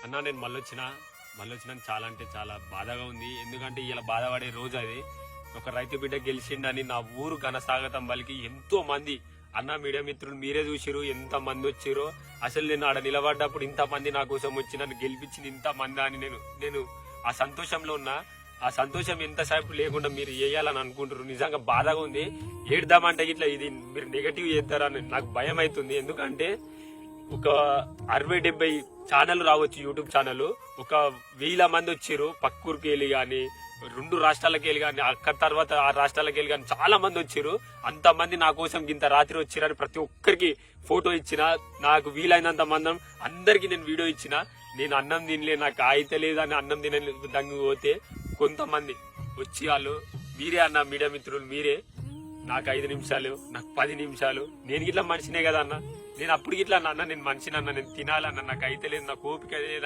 అన్న నేను మళ్ళొచ్చినా చాలా అంటే చాలా బాధగా ఉంది. ఎందుకంటే ఇలా బాధపడే రోజు అది. ఒక రైతు బిడ్డ గెలిచిండని నా ఊరు ఘనస్వాగతం పలికి ఎంతో మంది అన్న మీడియా మిత్రులు మీరే చూసిరు ఎంత మంది వచ్చిరో. అసలు నేను ఆడ నిలబడ్డప్పుడు ఇంత మంది నా కోసం వచ్చి నన్ను గెలిపించింది ఇంత మంది అని నేను ఆ సంతోషంలో ఉన్నా. ఆ సంతోషం ఎంతసేపు లేకుండా మీరు వేయాలని అనుకుంటారు. నిజంగా బాధగా ఉంది. ఏడుదామంటే ఇట్లా ఇది మీరు నెగటివ్ చేస్తారని నాకు భయం అవుతుంది. ఎందుకంటే ఒక 60-70 ఛానల్ రావచ్చు, యూట్యూబ్ ఛానల్. ఒక 1000 మంది వచ్చిర్రు పక్కూరికి వెళ్ళి గాని 2 రాష్ట్రాలకు వెళ్ళి కానీ అక్కడ తర్వాత 6 రాష్ట్రాలకు వెళ్ళి కానీ చాలా మంది వచ్చిర్రు. అంతమంది నా కోసం ఇంత రాత్రి వచ్చిరని ప్రతి ఒక్కరికి ఫోటో ఇచ్చిన. నాకు వీలైనంత మంది అందరికి నేను వీడియో ఇచ్చిన. నేను అన్నం తినలే, నాకు అయితే లేదు అని అన్నం తినలే దంగి పోతే కొంతమంది వచ్చి వాళ్ళు మీరే అన్న మీడియా మిత్రులు మీరే నాకు 5 నిమిషాలు నాకు 10 నిమిషాలు నేను ఇట్లా మనిషినే కదా అన్న. నేను అప్పుడు ఇట్లా అన్న నేను మనిషిని అన్న, నేను తినాలన్న, నాకు అయితే లేదు, నాకు ఓపిక లేదు.